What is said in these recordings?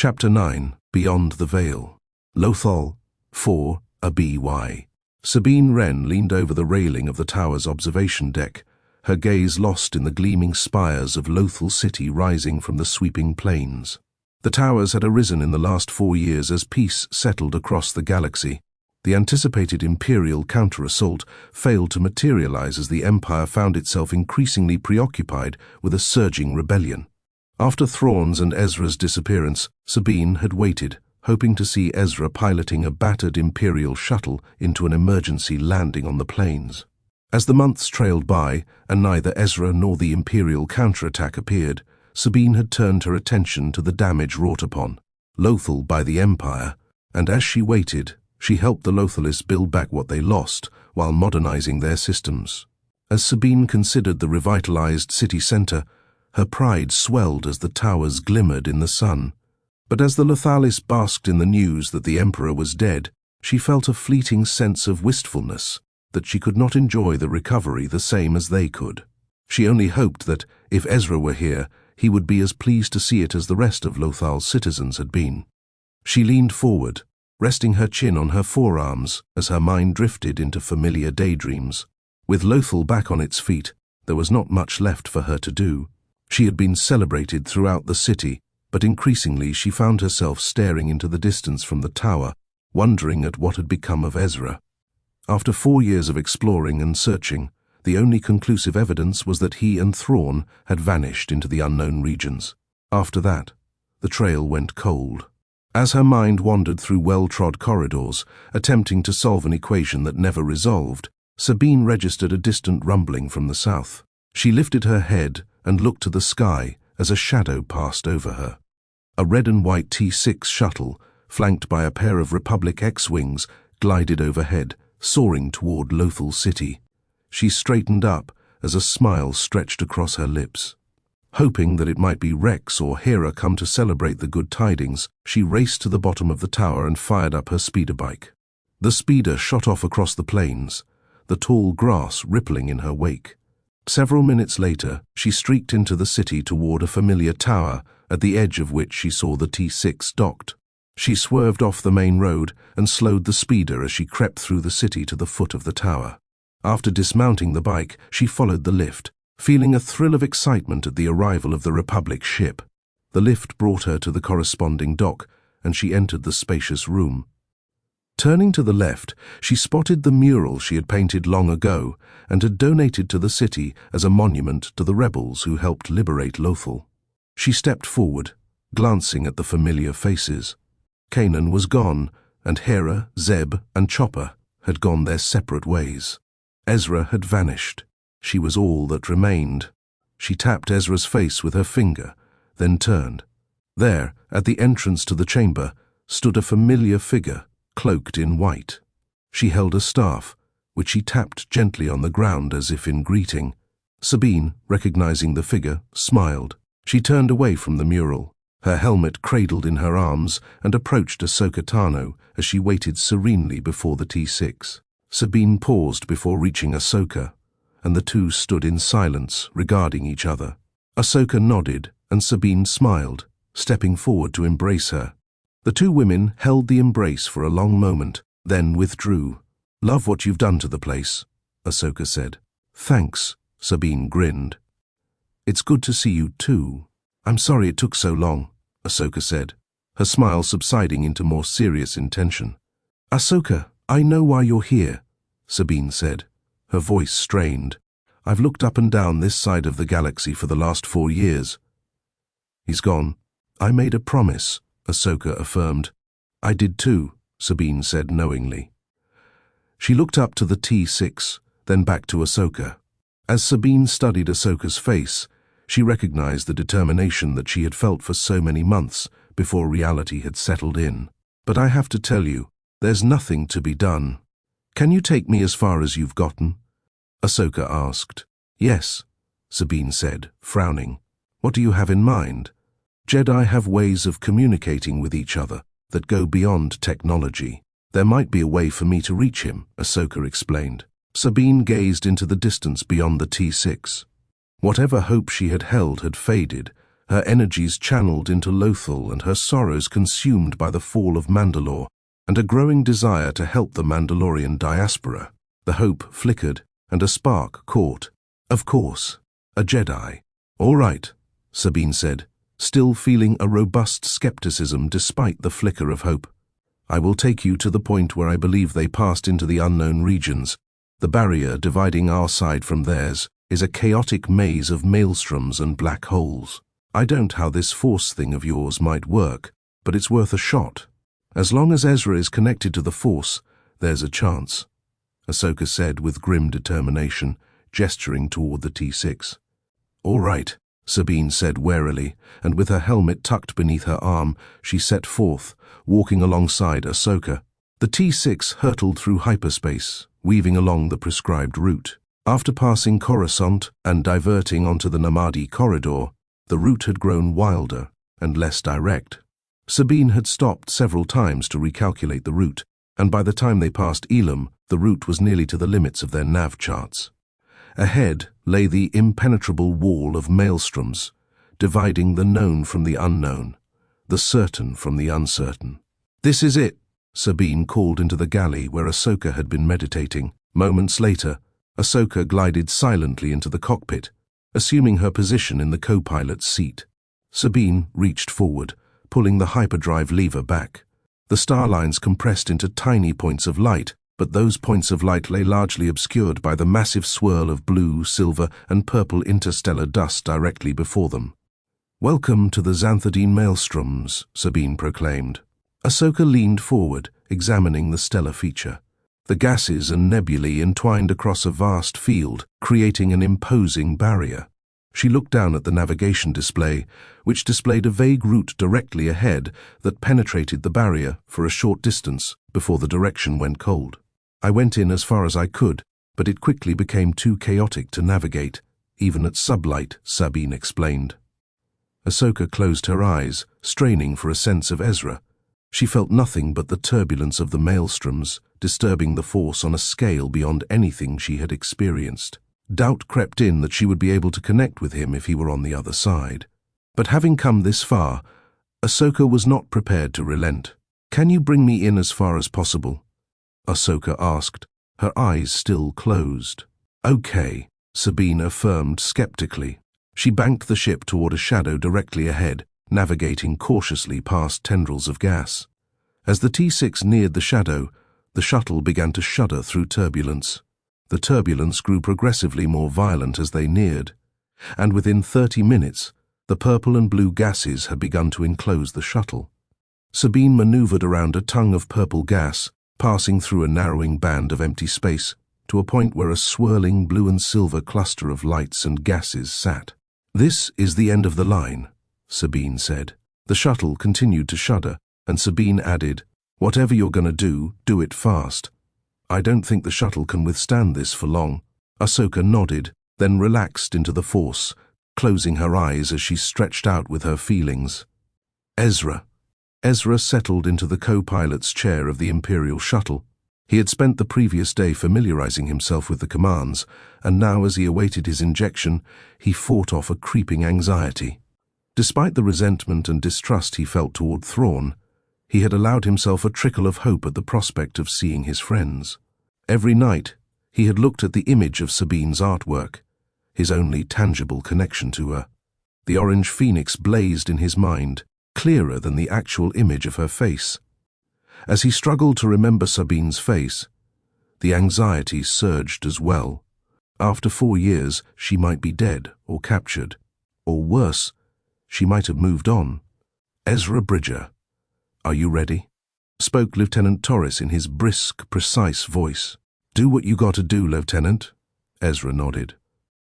Chapter 9, Beyond the Veil. Lothal 4, a BY. Sabine Wren leaned over the railing of the tower's observation deck, her gaze lost in the gleaming spires of Lothal City rising from the sweeping plains. The towers had arisen in the last 4 years as peace settled across the galaxy. The anticipated Imperial counter-assault failed to materialize as the Empire found itself increasingly preoccupied with a surging rebellion. After Thrawn's and Ezra's disappearance, Sabine had waited, hoping to see Ezra piloting a battered Imperial shuttle into an emergency landing on the plains. As the months trailed by, and neither Ezra nor the Imperial counterattack appeared, Sabine had turned her attention to the damage wrought upon Lothal by the Empire, and as she waited, she helped the Lothalists build back what they lost while modernizing their systems. As Sabine considered the revitalized city center, her pride swelled as the towers glimmered in the sun. But as the Lothalis basked in the news that the Emperor was dead, she felt a fleeting sense of wistfulness, that she could not enjoy the recovery the same as they could. She only hoped that, if Ezra were here, he would be as pleased to see it as the rest of Lothal's citizens had been. She leaned forward, resting her chin on her forearms as her mind drifted into familiar daydreams. With Lothal back on its feet, there was not much left for her to do. She had been celebrated throughout the city, but increasingly she found herself staring into the distance from the tower, wondering at what had become of Ezra. After 4 years of exploring and searching, the only conclusive evidence was that he and Thrawn had vanished into the unknown regions. After that, the trail went cold. As her mind wandered through well-trod corridors, attempting to solve an equation that never resolved, Sabine registered a distant rumbling from the south. She lifted her head and looked to the sky as a shadow passed over her. A red and white T6 shuttle, flanked by a pair of Republic X-wings, glided overhead, soaring toward Lothal City. She straightened up as a smile stretched across her lips. Hoping that it might be Rex or Hera come to celebrate the good tidings, she raced to the bottom of the tower and fired up her speeder bike. The speeder shot off across the plains, the tall grass rippling in her wake. Several minutes later, she streaked into the city toward a familiar tower, at the edge of which she saw the T6 docked. She swerved off the main road and slowed the speeder as she crept through the city to the foot of the tower. After dismounting the bike, she followed the lift, feeling a thrill of excitement at the arrival of the Republic ship. The lift brought her to the corresponding dock, and she entered the spacious room. Turning to the left, she spotted the mural she had painted long ago and had donated to the city as a monument to the rebels who helped liberate Lothal. She stepped forward, glancing at the familiar faces. Kanan was gone, and Hera, Zeb, and Chopper had gone their separate ways. Ezra had vanished. She was all that remained. She tapped Ezra's face with her finger, then turned. There, at the entrance to the chamber, stood a familiar figure, cloaked in white. She held a staff, which she tapped gently on the ground as if in greeting. Sabine, recognizing the figure, smiled. She turned away from the mural, her helmet cradled in her arms, and approached Ahsoka Tano as she waited serenely before the T6. Sabine paused before reaching Ahsoka, and the two stood in silence, regarding each other. Ahsoka nodded, and Sabine smiled, stepping forward to embrace her. The two women held the embrace for a long moment, then withdrew. "Love what you've done to the place," Ahsoka said. "Thanks," Sabine grinned. "It's good to see you too. I'm sorry it took so long," Ahsoka said, her smile subsiding into more serious intention. "Ahsoka, I know why you're here," Sabine said, her voice strained. "I've looked up and down this side of the galaxy for the last 4 years. He's gone. I made a promise," Ahsoka affirmed. "I did too," Sabine said knowingly. She looked up to the T6, then back to Ahsoka. As Sabine studied Ahsoka's face, she recognized the determination that she had felt for so many months before reality had settled in. "But I have to tell you, there's nothing to be done. Can you take me as far as you've gotten?" Ahsoka asked. "Yes," Sabine said, frowning. "What do you have in mind?" "Jedi have ways of communicating with each other that go beyond technology. There might be a way for me to reach him," Ahsoka explained. Sabine gazed into the distance beyond the T6. Whatever hope she had held had faded, her energies channeled into Lothal and her sorrows consumed by the fall of Mandalore, and a growing desire to help the Mandalorian diaspora. The hope flickered, and a spark caught. Of course, a Jedi. All right, Sabine said, still feeling a robust skepticism despite the flicker of hope. I will take you to the point where I believe they passed into the unknown regions. The barrier dividing our side from theirs is a chaotic maze of maelstroms and black holes. I don't know how this force thing of yours might work, but it's worth a shot. As long as Ezra is connected to the Force, there's a chance, Ahsoka said with grim determination, gesturing toward the T6. All right, Sabine said warily, and with her helmet tucked beneath her arm, she set forth, walking alongside Ahsoka. The T6 hurtled through hyperspace, weaving along the prescribed route. After passing Coruscant and diverting onto the Namadi corridor, the route had grown wilder and less direct. Sabine had stopped several times to recalculate the route, and by the time they passed Elam, the route was nearly to the limits of their nav charts. Ahead lay the impenetrable wall of maelstroms, dividing the known from the unknown, the certain from the uncertain. This is it, Sabine called into the galley where Ahsoka had been meditating. Moments later, Ahsoka glided silently into the cockpit, assuming her position in the co-pilot's seat. Sabine reached forward, pulling the hyperdrive lever back. The starlines compressed into tiny points of light, but those points of light lay largely obscured by the massive swirl of blue, silver, and purple interstellar dust directly before them. Welcome to the Xanthidine Maelstroms, Sabine proclaimed. Ahsoka leaned forward, examining the stellar feature. The gases and nebulae entwined across a vast field, creating an imposing barrier. She looked down at the navigation display, which displayed a vague route directly ahead that penetrated the barrier for a short distance before the direction went cold. I went in as far as I could, but it quickly became too chaotic to navigate, even at sublight, Sabine explained. Ahsoka closed her eyes, straining for a sense of Ezra. She felt nothing but the turbulence of the maelstroms, disturbing the Force on a scale beyond anything she had experienced. Doubt crept in that she would be able to connect with him if he were on the other side. But having come this far, Ahsoka was not prepared to relent. "Can you bring me in as far as possible?" Ahsoka asked, her eyes still closed. "Okay," Sabine affirmed skeptically. She banked the ship toward a shadow directly ahead, navigating cautiously past tendrils of gas. As the T6 neared the shadow, the shuttle began to shudder through turbulence. The turbulence grew progressively more violent as they neared, and within 30 minutes, the purple and blue gases had begun to enclose the shuttle. Sabine maneuvered around a tongue of purple gas, passing through a narrowing band of empty space, to a point where a swirling blue and silver cluster of lights and gases sat. "This is the end of the line," Sabine said. The shuttle continued to shudder, and Sabine added, "Whatever you're going to do it fast. I don't think the shuttle can withstand this for long." Ahsoka nodded, then relaxed into the Force, closing her eyes as she stretched out with her feelings. Ezra. Ezra settled into the co-pilot's chair of the Imperial shuttle. He had spent the previous day familiarizing himself with the commands, and now as he awaited his injection, he fought off a creeping anxiety. Despite the resentment and distrust he felt toward Thrawn, he had allowed himself a trickle of hope at the prospect of seeing his friends. Every night, he had looked at the image of Sabine's artwork, his only tangible connection to her. The orange phoenix blazed in his mind, clearer than the actual image of her face. As he struggled to remember Sabine's face, the anxiety surged as well. After 4 years, she might be dead or captured, or worse, she might have moved on. "Ezra Bridger, are you ready?" spoke Lieutenant Torres in his brisk, precise voice. "Do what you got to do, Lieutenant." Ezra nodded.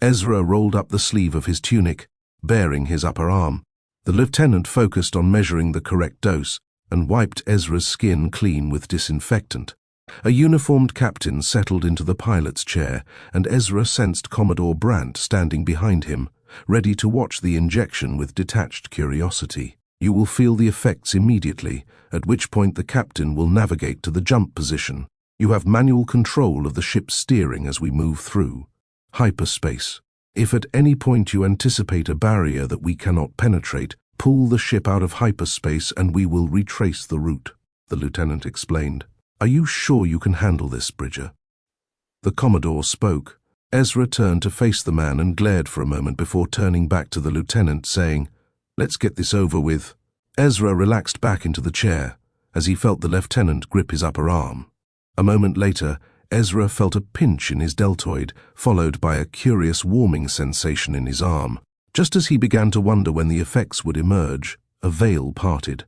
Ezra rolled up the sleeve of his tunic, baring his upper arm. The lieutenant focused on measuring the correct dose and wiped Ezra's skin clean with disinfectant. A uniformed captain settled into the pilot's chair, and Ezra sensed Commodore Brandt standing behind him, ready to watch the injection with detached curiosity. "You will feel the effects immediately, at which point the captain will navigate to the jump position. You have manual control of the ship's steering as we move through. Hyperspace. If at any point you anticipate a barrier that we cannot penetrate, pull the ship out of hyperspace and we will retrace the route," the lieutenant explained. "Are you sure you can handle this, Bridger?" The Commodore spoke. Ezra turned to face the man and glared for a moment before turning back to the lieutenant, saying, "Let's get this over with." Ezra relaxed back into the chair as he felt the lieutenant grip his upper arm. A moment later, Ezra felt a pinch in his deltoid, followed by a curious warming sensation in his arm. Just as he began to wonder when the effects would emerge, a veil parted.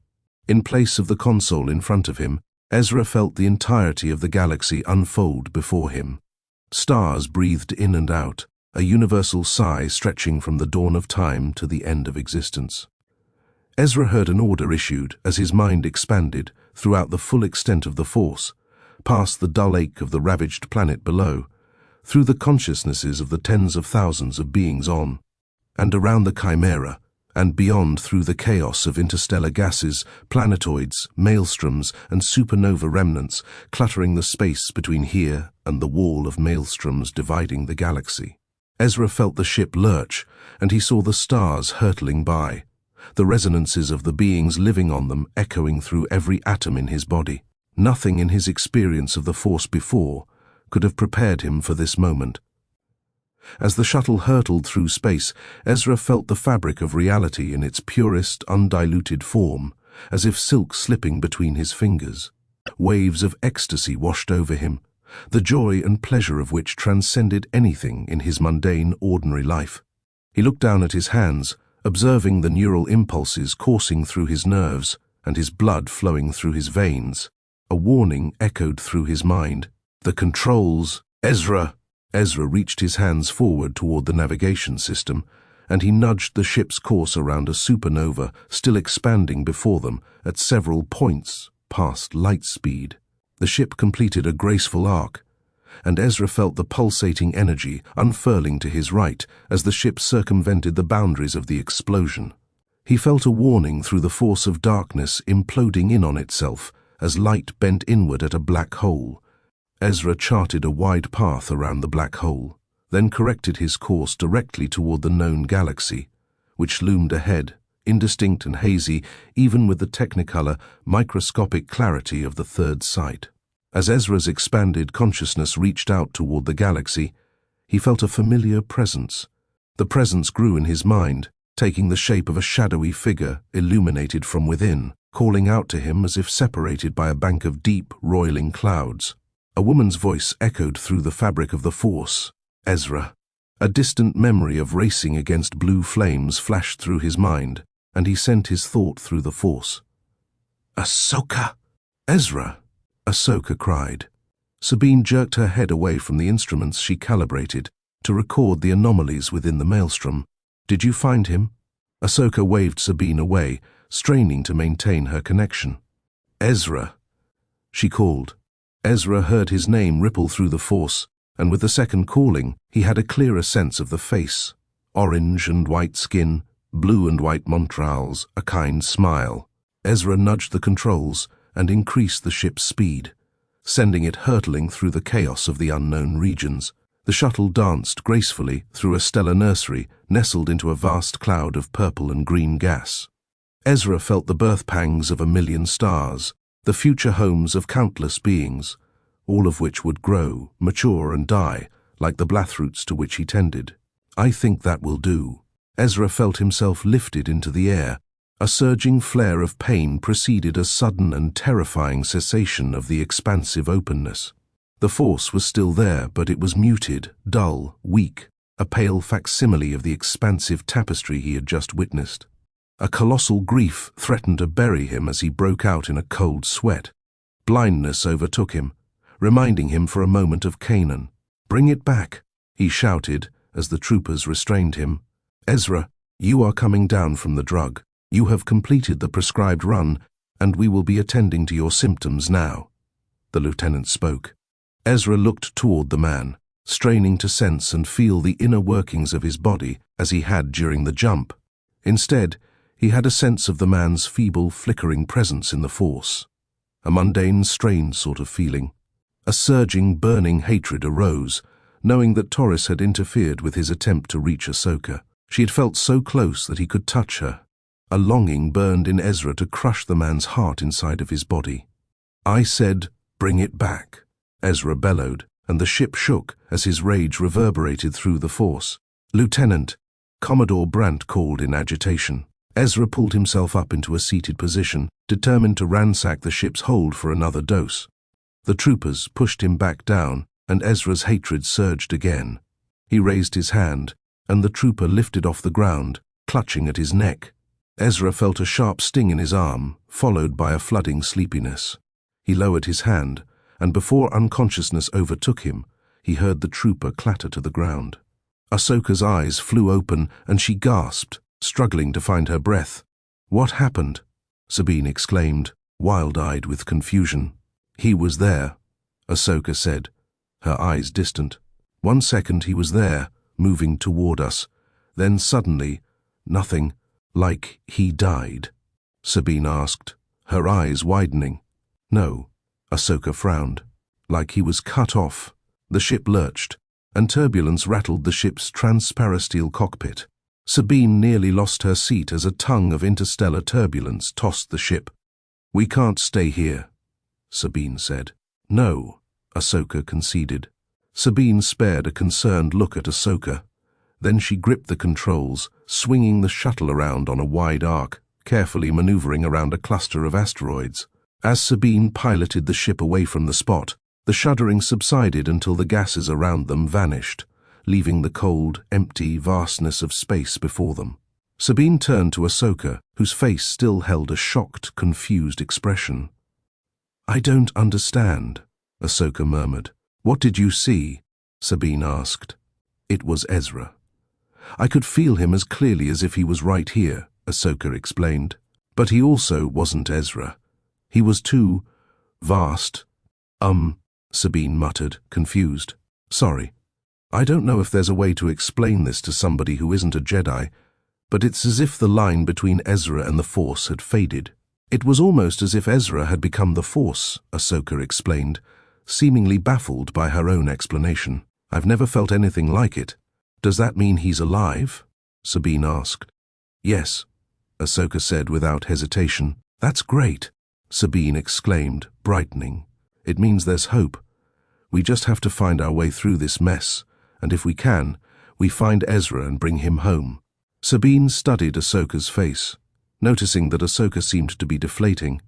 In place of the console in front of him, Ezra felt the entirety of the galaxy unfold before him. Stars breathed in and out, a universal sigh stretching from the dawn of time to the end of existence. Ezra heard an order issued as his mind expanded throughout the full extent of the Force, past the dull ache of the ravaged planet below, through the consciousnesses of the tens of thousands of beings on, and around the Chimera, and beyond through the chaos of interstellar gases, planetoids, maelstroms, and supernova remnants cluttering the space between here and the wall of maelstroms dividing the galaxy. Ezra felt the ship lurch, and he saw the stars hurtling by, the resonances of the beings living on them echoing through every atom in his body. Nothing in his experience of the Force before could have prepared him for this moment. As the shuttle hurtled through space, Ezra felt the fabric of reality in its purest, undiluted form, as if silk slipping between his fingers. Waves of ecstasy washed over him, the joy and pleasure of which transcended anything in his mundane, ordinary life. He looked down at his hands, observing the neural impulses coursing through his nerves and his blood flowing through his veins. A warning echoed through his mind. "The controls, Ezra!" Ezra reached his hands forward toward the navigation system, and he nudged the ship's course around a supernova still expanding before them at several points past light speed. The ship completed a graceful arc, and Ezra felt the pulsating energy unfurling to his right as the ship circumvented the boundaries of the explosion. He felt a warning through the force of darkness imploding in on itself as light bent inward at a black hole. Ezra charted a wide path around the black hole, then corrected his course directly toward the known galaxy, which loomed ahead, indistinct and hazy even with the technicolor, microscopic clarity of the third sight. As Ezra's expanded consciousness reached out toward the galaxy, he felt a familiar presence. The presence grew in his mind, taking the shape of a shadowy figure illuminated from within, calling out to him as if separated by a bank of deep, roiling clouds. A woman's voice echoed through the fabric of the Force. "Ezra." A distant memory of racing against blue flames flashed through his mind, and he sent his thought through the Force. "Ahsoka!" "Ezra!" Ahsoka cried. Sabine jerked her head away from the instruments she calibrated to record the anomalies within the maelstrom. "Did you find him?" Ahsoka waved Sabine away, straining to maintain her connection. "Ezra!" she called. Ezra heard his name ripple through the Force, and with the second calling, he had a clearer sense of the face. Orange and white skin, blue and white montrals, a kind smile. Ezra nudged the controls and increased the ship's speed, sending it hurtling through the chaos of the unknown regions. The shuttle danced gracefully through a stellar nursery nestled into a vast cloud of purple and green gas. Ezra felt the birth pangs of a million stars, the future homes of countless beings, all of which would grow, mature and die, like the blathroots to which he tended. "I think that will do." Ezra felt himself lifted into the air. A surging flare of pain preceded a sudden and terrifying cessation of the expansive openness. The Force was still there, but it was muted, dull, weak, a pale facsimile of the expansive tapestry he had just witnessed. A colossal grief threatened to bury him as he broke out in a cold sweat. Blindness overtook him, reminding him for a moment of Kanan. "Bring it back," he shouted as the troopers restrained him. "Ezra, you are coming down from the drug. You have completed the prescribed run, and we will be attending to your symptoms now," the lieutenant spoke. Ezra looked toward the man, straining to sense and feel the inner workings of his body as he had during the jump. Instead, he had a sense of the man's feeble, flickering presence in the Force. A mundane, strained sort of feeling. A surging, burning hatred arose, knowing that Taurus had interfered with his attempt to reach Ahsoka. She had felt so close that he could touch her. A longing burned in Ezra to crush the man's heart inside of his body. "I said, bring it back," Ezra bellowed, and the ship shook as his rage reverberated through the Force. "Lieutenant," Commodore Brandt called in agitation. Ezra pulled himself up into a seated position, determined to ransack the ship's hold for another dose. The troopers pushed him back down, and Ezra's hatred surged again. He raised his hand, and the trooper lifted off the ground, clutching at his neck. Ezra felt a sharp sting in his arm, followed by a flooding sleepiness. He lowered his hand, and before unconsciousness overtook him, he heard the trooper clatter to the ground. Ahsoka's eyes flew open, and she gasped, struggling to find her breath. "What happened?" Sabine exclaimed, wild-eyed with confusion. "He was there," Ahsoka said, her eyes distant. "1 second he was there, moving toward us. Then suddenly, nothing, like he died," Sabine asked, her eyes widening. "No," Ahsoka frowned. "Like he was cut off." The ship lurched, and turbulence rattled the ship's transparasteel cockpit. Sabine nearly lost her seat as a tongue of interstellar turbulence tossed the ship. "We can't stay here," Sabine said. "No," Ahsoka conceded. Sabine spared a concerned look at Ahsoka. Then she gripped the controls, swinging the shuttle around on a wide arc, carefully maneuvering around a cluster of asteroids. As Sabine piloted the ship away from the spot, the shuddering subsided until the gases around them vanished, leaving the cold, empty vastness of space before them. Sabine turned to Ahsoka, whose face still held a shocked, confused expression. "I don't understand," Ahsoka murmured. "What did you see?" Sabine asked. "It was Ezra. I could feel him as clearly as if he was right here," Ahsoka explained. "But he also wasn't Ezra. He was too vast." Sabine muttered, confused. "Sorry. I don't know if there's a way to explain this to somebody who isn't a Jedi, but it's as if the line between Ezra and the Force had faded." "It was almost as if Ezra had become the Force," Ahsoka explained, seemingly baffled by her own explanation. "I've never felt anything like it." "Does that mean he's alive?" Sabine asked. "Yes," Ahsoka said without hesitation. "That's great," Sabine exclaimed, brightening. "It means there's hope. We just have to find our way through this mess, and if we can, we find Ezra and bring him home." Sabine studied Ahsoka's face, noticing that Ahsoka seemed to be deflating.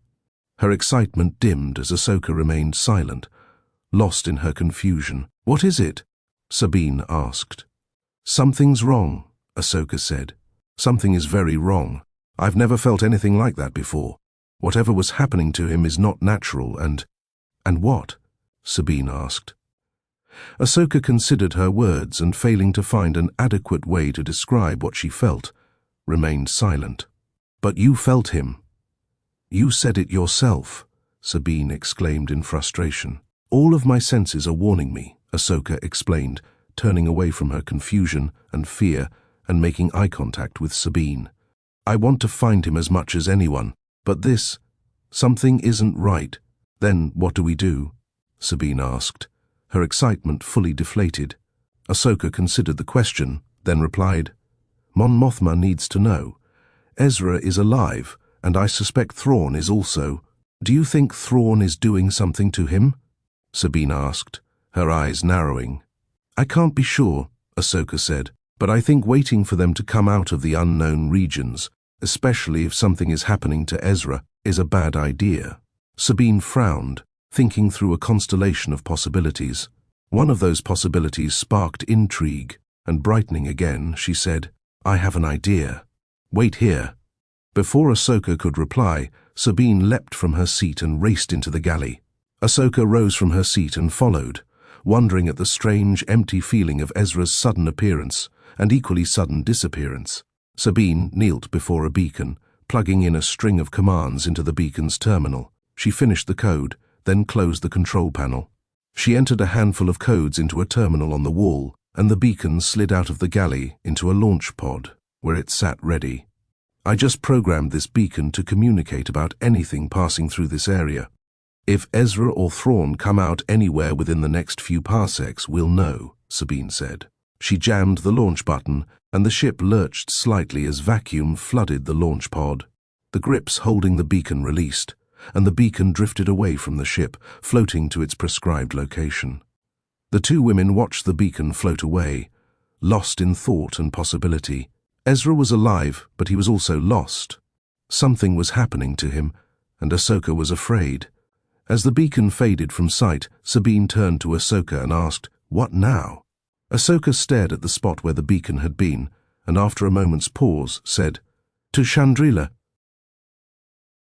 Her excitement dimmed as Ahsoka remained silent, lost in her confusion. "What is it?" Sabine asked. "Something's wrong," Ahsoka said. "Something is very wrong. I've never felt anything like that before. Whatever was happening to him is not natural and what?" Sabine asked. Ahsoka considered her words and, failing to find an adequate way to describe what she felt, remained silent. "But you felt him. You said it yourself," Sabine exclaimed in frustration. "All of my senses are warning me," Ahsoka explained, turning away from her confusion and fear and making eye contact with Sabine. "I want to find him as much as anyone, but something isn't right." "Then what do we do?" Sabine asked, her excitement fully deflated. Ahsoka considered the question, then replied, "Mon Mothma needs to know. Ezra is alive, and I suspect Thrawn is also. Do you think Thrawn is doing something to him?" Sabine asked, her eyes narrowing. "I can't be sure," Ahsoka said, "but I think waiting for them to come out of the unknown regions, especially if something is happening to Ezra, is a bad idea." Sabine frowned, thinking through a constellation of possibilities. One of those possibilities sparked intrigue, and brightening again, she said, "I have an idea. Wait here." Before Ahsoka could reply, Sabine leapt from her seat and raced into the galley. Ahsoka rose from her seat and followed, wondering at the strange, empty feeling of Ezra's sudden appearance and equally sudden disappearance. Sabine knelt before a beacon, plugging in a string of commands into the beacon's terminal. She finished the code, then closed the control panel. She entered a handful of codes into a terminal on the wall, and the beacon slid out of the galley into a launch pod, where it sat ready. "I just programmed this beacon to communicate about anything passing through this area. If Ezra or Thrawn come out anywhere within the next few parsecs, we'll know," Sabine said. She jammed the launch button, and the ship lurched slightly as vacuum flooded the launch pod. The grips holding the beacon released, and the beacon drifted away from the ship, floating to its prescribed location. The two women watched the beacon float away, lost in thought and possibility. Ezra was alive, but he was also lost. Something was happening to him, and Ahsoka was afraid. As the beacon faded from sight, Sabine turned to Ahsoka and asked, "What now?" Ahsoka stared at the spot where the beacon had been, and after a moment's pause, said, "To Chandrila."